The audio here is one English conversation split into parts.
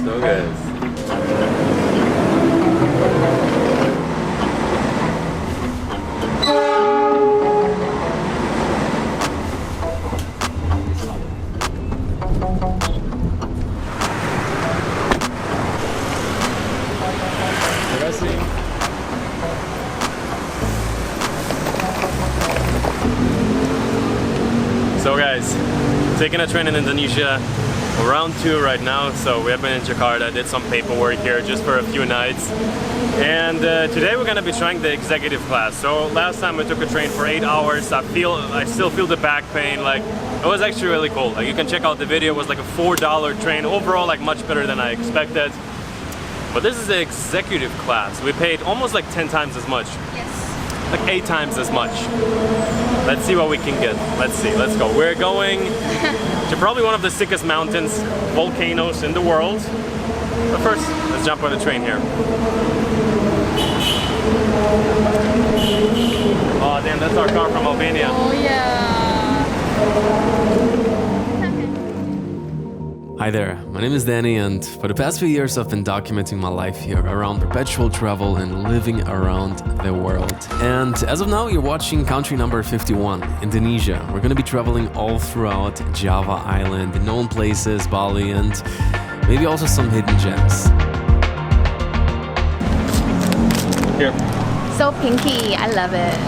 So guys, so guys, taking a train in Indonesia, round 2 right now. So we have been in Jakarta, did some paperwork here just for a few nights, and today we're gonna be trying the executive class. So last time we took a train for 8 hours. I still feel the back pain. Like, it was actually really cool. Like, you can check out the video. It was like a $4 train overall, like much better than I expected. But this is the executive class. We paid almost like 10 times as much. Yes. Like 8 times as much. Let's see what we can get. Let's see, let's go. We're going to probably one of the sickest mountains, volcanoes in the world. But first, let's jump on the train here. Oh damn, that's our car from Albania. Oh yeah. Hi there, my name is Danny, and for the past few years I've been documenting my life here around perpetual travel and living around the world. And as of now, you're watching country number 51, Indonesia. We're gonna be traveling all throughout Java Island, the known places, Bali, and maybe also some hidden gems. Here. So pinky, I love it.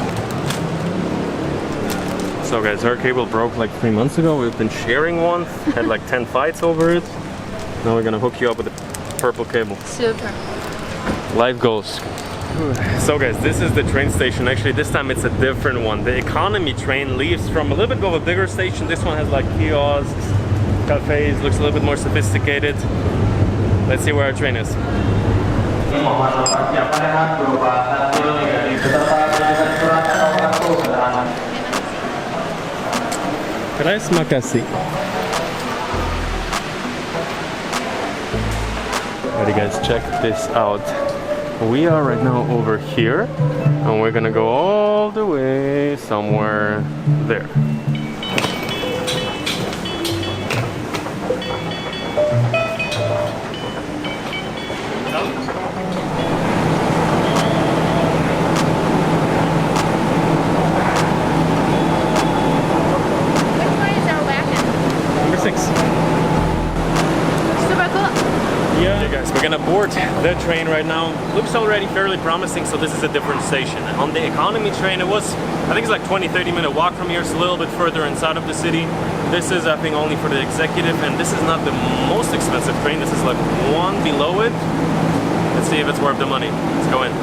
So guys, our cable broke like 3 months ago. We've been sharing one, had like 10 fights over it. Now we're gonna hook you up with a purple cable. Super. Life goals. So guys, this is the train station. Actually, this time it's a different one. The economy train leaves from a little bit of a bigger station. This one has like kiosks, cafes, looks a little bit more sophisticated. Let's see where our train is. Terima kasih. Alrighty guys, check this out. We are right now over here, and we're gonna go all the way somewhere there. We're gonna board the train right now. Looks already fairly promising, so this is a different station. On the economy train, it was, I think it's like 20-30 minute walk from here. It's a little bit further inside of the city. This is, I think, only for the executive, and this is not the most expensive train. This is like one below it. Let's see if it's worth the money. Let's go in.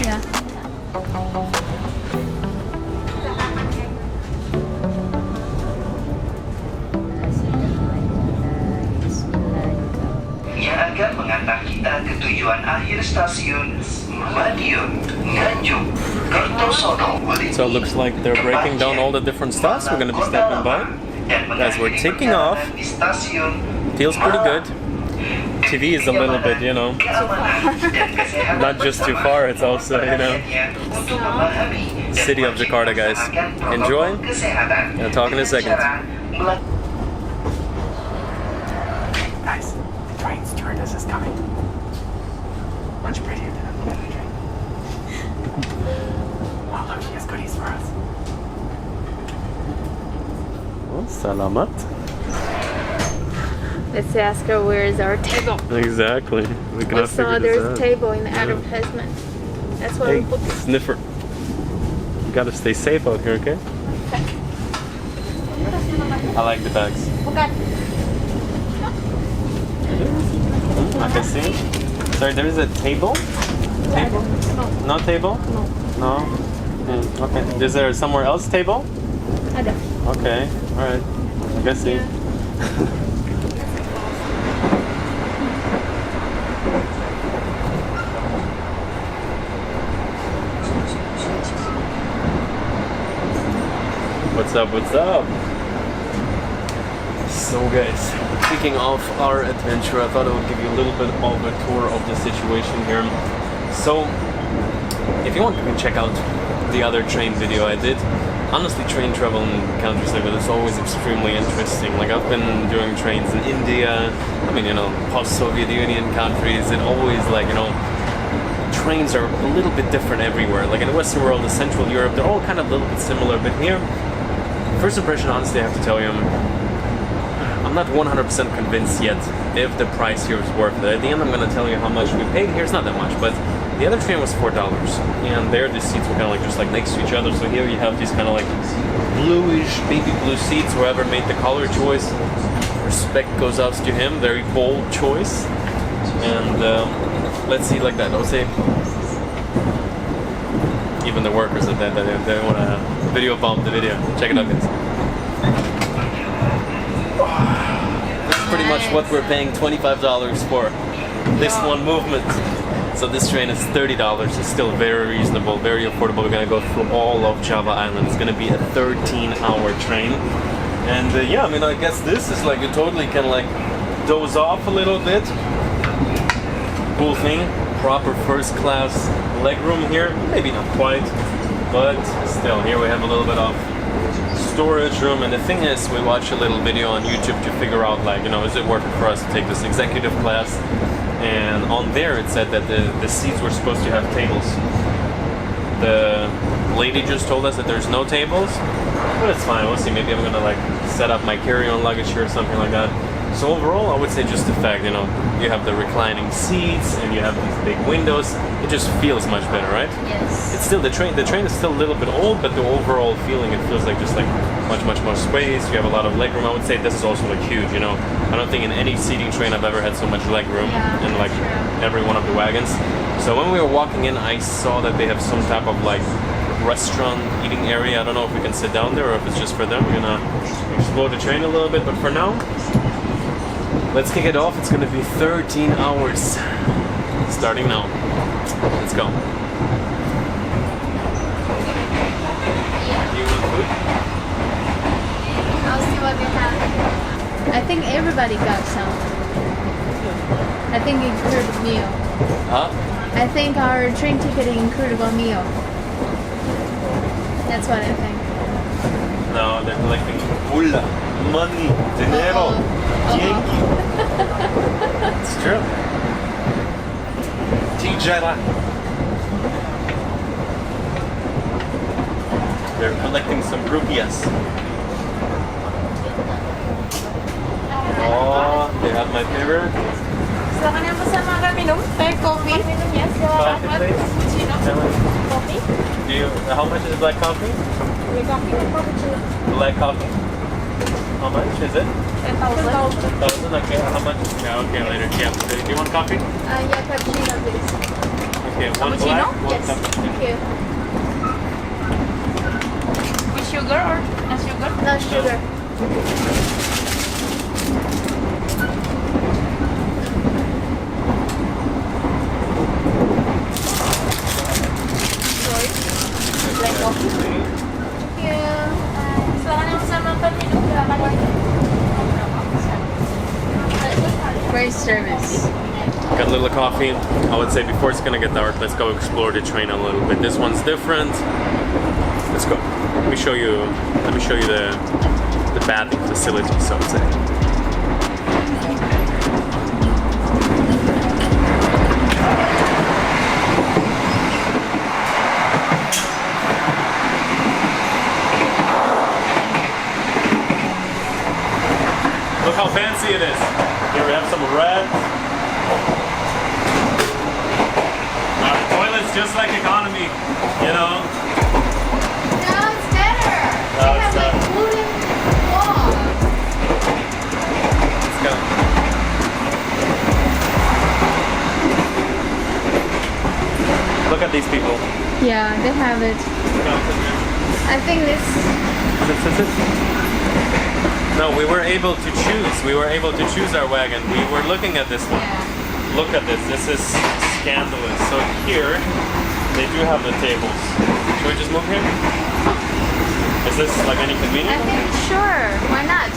Yeah. Yang akan mengantar kita ke tujuan akhir stasiun Madiun, Nganjuk, Kertosono. So it looks like they're breaking down all the different stops we're gonna be stepping by. As we're taking off, feels pretty good. TV is a little bit, you know, not just too far, it's also, you know, city of Jakarta, guys. Enjoy, and I'll talk in a second. Guys, the train stewardess is coming. Much prettier than the other train. Oh, look, she has goodies for us. Well, salamat. Let's ask her where is our table. Exactly. We I saw there's a table in the advertisement. That's why Hey, we booked it. sniffer. You gotta stay safe out here, okay? I like the bags. I can see. Sorry, there is a table? Table? No table? No. No? Okay. Is there somewhere else table? Ada. Okay. Alright. I can see. What's up? What's up? So guys, kicking off our adventure, I thought I would give you a little bit of a tour of the situation here. So, if you want, you can check out the other train video I did. Honestly, train travel in countries like that is always extremely interesting. Like, I've been doing trains in India, I mean, you know, post-Soviet Union countries, and always, like, you know, trains are a little bit different everywhere. Like in the Western world, in Central Europe, they're all kind of a little bit similar, but here, first impression, honestly, I have to tell you, I'm not 100% convinced yet if the price here is worth it. At the end, I'm going to tell you how much we paid here. It's not that much, but the other train was $4, and there the seats were kind of like just like next to each other. So here you have these kind of like bluish, baby blue seats. Whoever made the color choice, respect goes out to him. Very bold choice. And let's see, like that. I would say even the workers at that they want to video bomb the video. Check it out, guys. That's pretty much what we're paying $25 for this one movement. So this train is $30. It's still very reasonable, very affordable. We're gonna go through all of Java Island. It's gonna be a 13-hour train. And yeah, I mean, I guess this is like, you totally can like doze off a little bit. Cool thing, proper first class legroom here. Maybe not quite, but still, here we have a little bit of storage room. And the thing is, we watched a little video on YouTube to figure out, like, you know, is it worth it for us to take this executive class? And on there it said that the seats were supposed to have tables. The lady just told us that there's no tables, but it's fine. We'll see. Maybe I'm gonna like set up my carry-on luggage here or something like that. So overall, I would say just the fact, you know, you have the reclining seats and you have these big windows. It just feels much better, right? Yes. It's still the train is still a little bit old, but the overall feeling, it feels like just like much more space. You have a lot of legroom. I would say this is also like huge, you know. I don't think in any seating train I've ever had so much legroom in like every one of the wagons. So when we were walking in, I saw that they have some type of like restaurant eating area. I don't know if we can sit down there or if it's just for them. We're gonna explore the train a little bit, but for now, let's kick it off. It's gonna be 13 hours starting now. Let's go. You want food? I'll see what they have. I think everybody got some. I think include meal. Huh? I think our train ticket include one meal. That's what I think. No, they're collecting mula, money, dinero, деньги. It's true. Tijara. They're collecting some rupias. Oh, they have my favorite. Silakan yang pesan makan minum. Kopi. Minum ya, silakan. Coffee, please. Cappuccino. Kopi. How much is black coffee? Kopi or cappuccino? Black coffee. How much is it? 10,000. 1,000. Okay. How much? Yeah. Okay. Later. Yeah. Do you want coffee? Yeah, cappuccino please. Okay. One Cappuccino? black. One Yes. cappuccino. Thank you. With sugar or no sugar? No sugar. Black coffee. Thank you. Silakan yang pesan makan minum silakan. Great service. Got a little coffee. I would say before it's gonna get dark, let's go explore the train a little bit. This one's different. Let's go. Let me show you the bathing facility, so to say. Look how fancy it is. Here we have some red. Now the toilet's just like economy, you know. No, it's better. No, They it's have like not. wooden wall. Let's go. Look at these people. Yeah, they have it. I think this. Sit. No, we were able to choose. We were able to choose our wagon. We were looking at this one. Yeah. Look at this. This is scandalous. So here, they do have the tables. Should we just move here? Is this like any I convenient? think sure. Why not?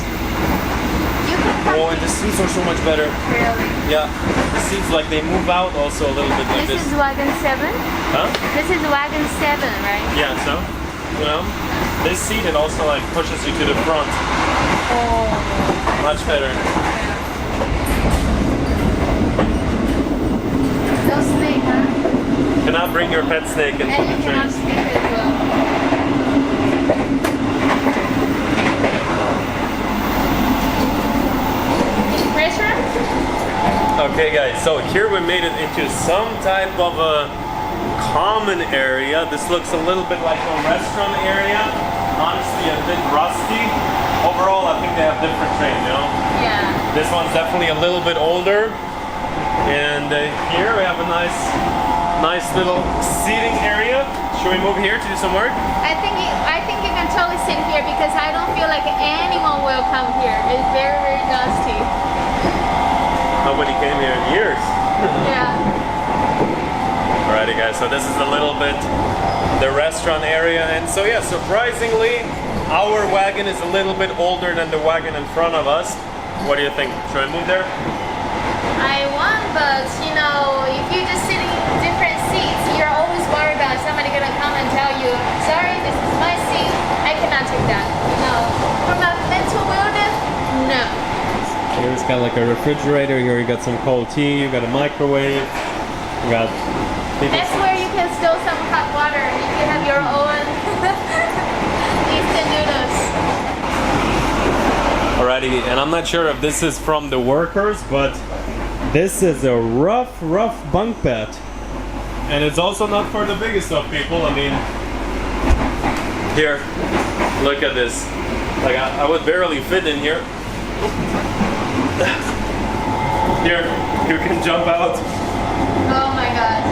You can come. Oh, and the seats are so much better. Really? Yeah, the seats like they move out also a little bit like This this. is wagon 7. Huh? This is wagon 7, right? Yeah, so, you know, this seat it also like pushes you to the front. Oh. Much better. No snake, huh? Cannot bring your pet snake into And you the can have train. snake as well. Restaurant? Okay guys, so here we made it into some type of a common area. This looks a little bit like a restaurant area. Honestly, a bit rusty. Overall, I think they have different trains, you know? Yeah. This one's definitely a little bit older. And here we have a nice little seating area. Should we move here to do some work? I think you can totally sit here because I don't feel like anyone will come here. It's very, very dusty. Nobody came here in years. Yeah. Alrighty guys, so this is a little bit the restaurant area, and so yeah, surprisingly our wagon is a little bit older than the wagon in front of us. What do you think? Should I move there? I want, but you know, if you're just sitting in different seats, you're always worried about somebody gonna come and tell you, sorry, this is my seat. I cannot take that. No. From a mental wellness, no. Here's got like a refrigerator. Here you got some cold tea. You got a microwave. You got. That's where you can store some hot water if you have your own instant noodles. Alrighty, and I'm not sure if this is from the workers, but this is a rough bunk bed. And it's also not for the biggest of people. I mean, here, look at this. Like I would barely fit in here. Here, you can jump out. Oh my god.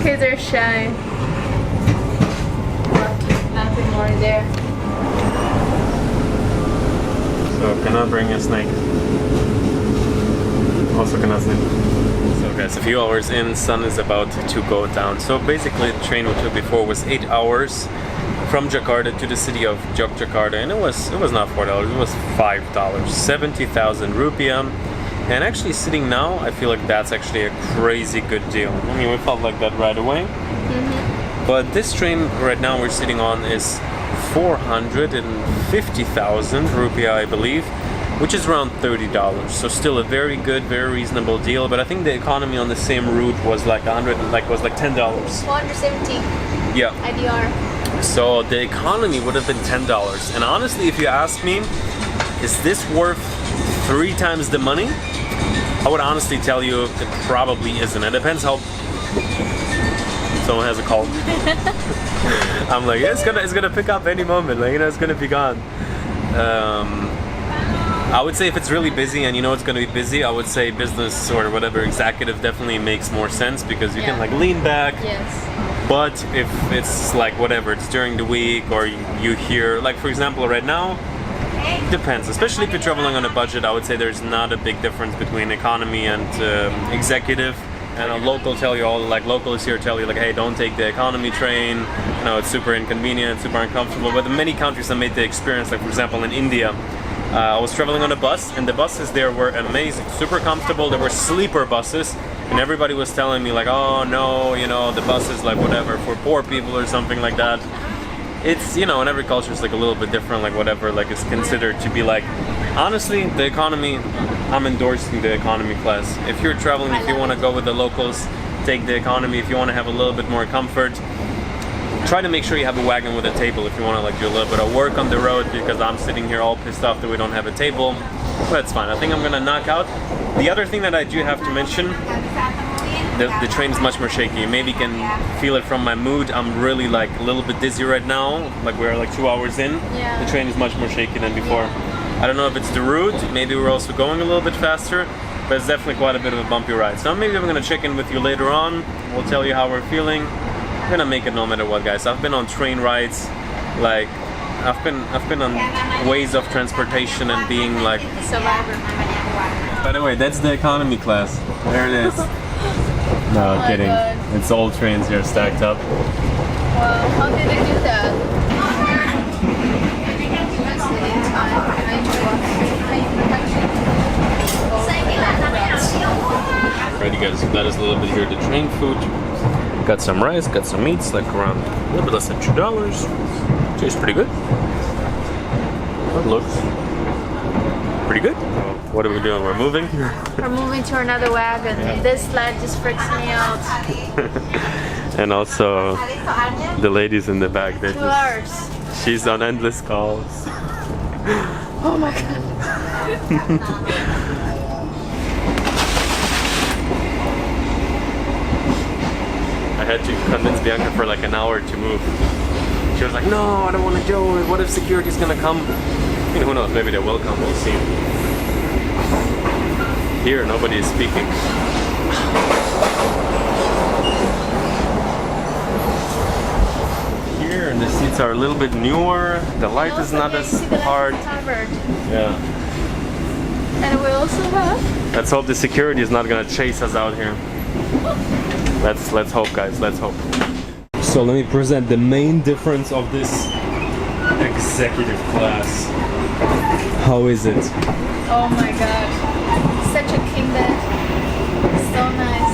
Kids are shy. Nothing more there. So cannot bring a snake. Also cannot sleep. So guys, a few hours in, sun is about to go down. So basically the train we took before was 8 hours from Jakarta to the city of Jakarta, and it was not $4, it was $5, 70,000 rupiah. And actually sitting now, I feel like that's actually a crazy good deal. I mean, we felt like that right away. But this train right now we're sitting on is 450,000 rupiah, I believe, which is around $30. So still a very good, very reasonable deal. But I think the economy on the same route was like $10. 470 Yeah. IDR. So the economy would have been $10. And honestly, if you ask me, is this worth 3 times the money? I would honestly tell you it probably isn't. It depends how. Someone has a call. I'm like, it's gonna pick up any moment. Like, you know, it's gonna be gone. I would say if it's really busy and you know it's gonna be busy, I would say business or whatever executive definitely makes more sense because you can like lean back. Yes. But if it's like whatever, it's during the week or you hear, like for example, right now. Depends, especially if you're traveling on a budget. I would say there's not a big difference between economy and executive. And a local tell you all, like locals here tell you like, hey, don't take the economy train. You know, it's super inconvenient, super uncomfortable. But in many countries I made the experience, like for example in India, I was traveling on a bus and the buses there were amazing, super comfortable. There were sleeper buses and everybody was telling me like, oh no, you know, the bus is like whatever for poor people or something like that. It's, you know, in every culture it's like a little bit different, like whatever like is considered to be like. Honestly, the economy, I'm endorsing the economy class. If you're traveling, if you want to go with the locals, take the economy. If you want to have a little bit more comfort, try to make sure you have a wagon with a table if you want to like do a little bit of work on the road, because I'm sitting here all pissed off that we don't have a table. But that's fine. I think I'm gonna knock out. The other thing that I do have to mention, the train is much more shaky. You maybe can feel it from my mood. I'm really like a little bit dizzy right now. Like we're like 2 hours in. Yeah. The train is much more shaky than before. I don't know if it's the route. Maybe we're also going a little bit faster, but it's definitely quite a bit of a bumpy ride. So maybe I'm gonna check in with you later on. We'll tell you how we're feeling. I'm gonna make it no matter what, guys. I've been on train rides, like I've been on ways of transportation and being like Survivor. By the way, that's the economy class. There it is. No, Oh my kidding. God. It's all trains here stacked up. Wow, how did they do that? Alrighty guys, so that is a little bit here the train food. Got some rice, got some meats, like around a little bit less than $2. Tastes pretty good. It looks pretty good. What are we doing? We're moving? We're moving to another wagon. Yeah. This sled just freaks me out. And also the ladies in the back, they 2 just, hours. she's on endless calls. Oh my god. I had to convince Bianca for like an hour to move. She was like, no, I don't want to do it. What if security's gonna come? You know, who knows, maybe they will come, we'll see. Here, nobody is speaking. Here, and the seats are a little bit newer. The light is not as hard. Yeah. And we also have. Let's hope the security is not gonna chase us out here. Let's hope, guys. Let's hope. So let me present the main difference of this executive class. How is it? Oh my god. Such a king bed. So nice.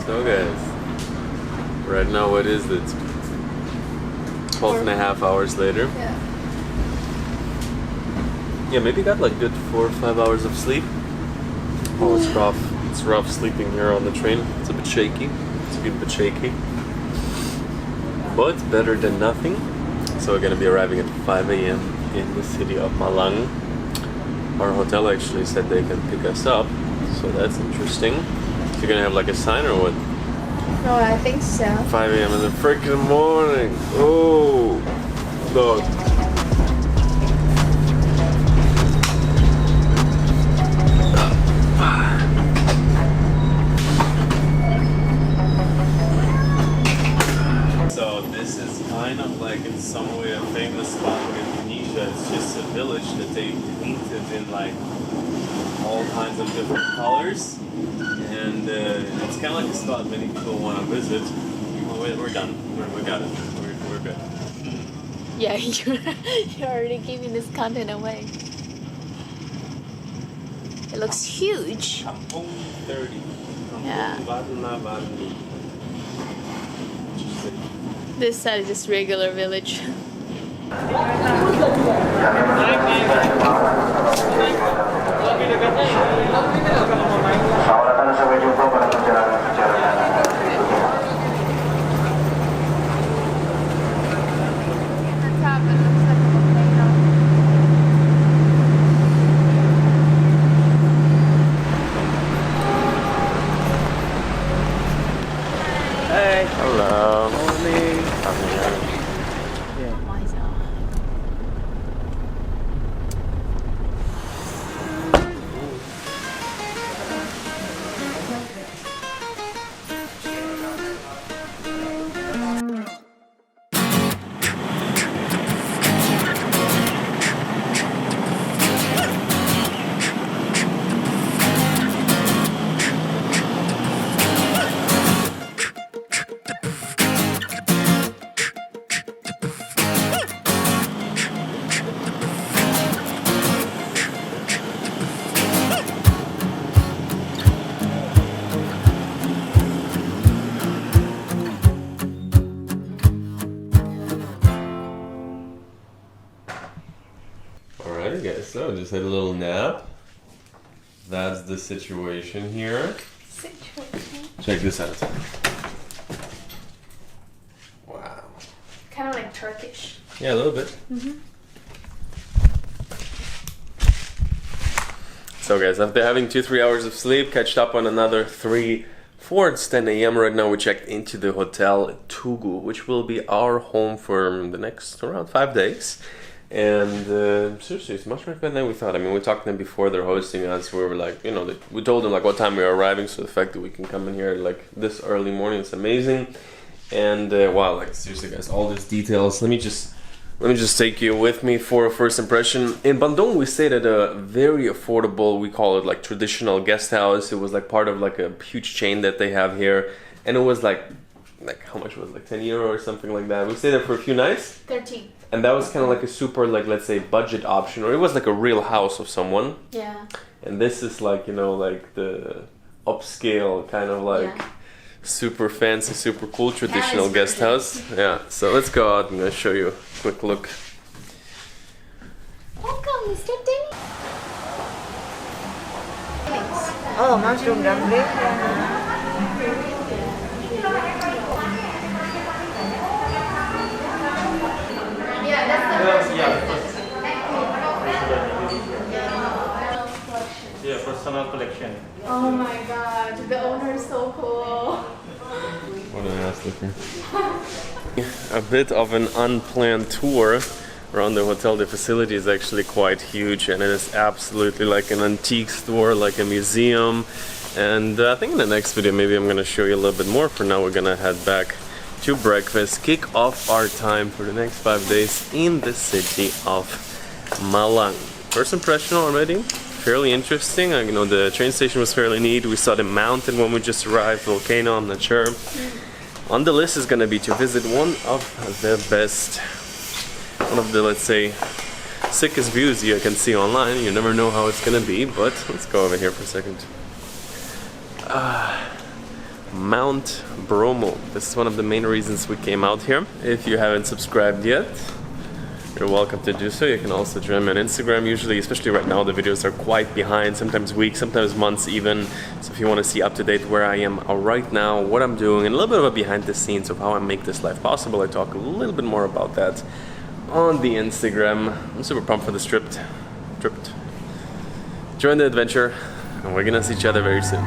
So guys, right now what is it? 12 and a half hours later. Yeah. Yeah, maybe got like good 4 or 5 hours of sleep. Oh, it's rough. It's rough sleeping here on the train. It's a bit shaky. It's a bit shaky. But better than nothing. So we're gonna be arriving at 5 a.m. in the city of Malang. Our hotel actually said they can pick us up, so that's interesting. So you're gonna have like a sign or what? No, I think so. 5 a.m. in the freaking morning. Oh, God. So this is kind of like in some way a famous spot in Indonesia. It's just a village that they painted in like all kinds of different colors. And it's kind of like a spot many people want to visit. Well, we're done. We got it. We're good. Yeah, you're already giving this content away. It looks huge. Kampung 30. Yeah. Kampung This side is just regular village. Selamat datang, sampai jumpa pada perjalanan-perjalanan berikutnya. Hey. Hello. Morning. Alright guys, so just had a little nap. That's the situation here. Check this out. Wow. Kind of like Turkish. Yeah, a little bit. It's So guys, after having 2-3 hours of sleep, catched up on another 3, 4, it's 10 a.m. right now. We checked into the hotel Tugu, which will be our home for the next around 5 days. And seriously, it's much more fun than we thought. I mean, we talked to them before they're hosting us. We were like, you know, we told them like what time we were arriving. So the fact that we can come in here like this early morning is amazing. And wow, like seriously, guys, all these details. Let me just take you with me for a first impression. In Bandung, we stayed at a very affordable, we call it like traditional guest house. It was like part of like a huge chain that they have here, and it was like how much was it? Like 10 euro or something like that. We stayed there for a few nights. 13. And that was kind of like a super, like, let's say, budget option, or it was like a real house of someone. Yeah. And this is like, you know, like the upscale kind of like super fancy, super cool traditional guest house. Yeah. So let's go out and I'll show you a quick look. Welcome, Mr. Denny. Oh, mushroom dumpling. Yeah, that's the first Yeah, personal collection. Oh my god, the owner is so cool. What an ass looking. A bit of an unplanned tour around the hotel. The facility is actually quite huge, and it is absolutely like an antique store, like a museum. And I think in the next video maybe I'm gonna show you a little bit more. For now we're gonna head back to breakfast, kick off our time for the next 5 days in the city of Malang. First impression already, fairly interesting. You know, the train station was fairly neat. We saw the mountain when we just arrived, volcano, I'm not sure. On the list is gonna be to visit one of the, let's say, sickest views you can see online. You never know how it's gonna be, but let's go over here for a second. Mount Bromo. This is one of the main reasons we came out here. If you haven't subscribed yet, you're welcome to do so. You can also join me on Instagram. Usually, especially right now, the videos are quite behind, sometimes weeks, sometimes months even. So if you want to see up to date where I am right now, what I'm doing, and a little bit of a behind the scenes of how I make this life possible, I talk a little bit more about that on the Instagram. I'm super pumped for this trip. Join the adventure, and we're gonna see each other very soon.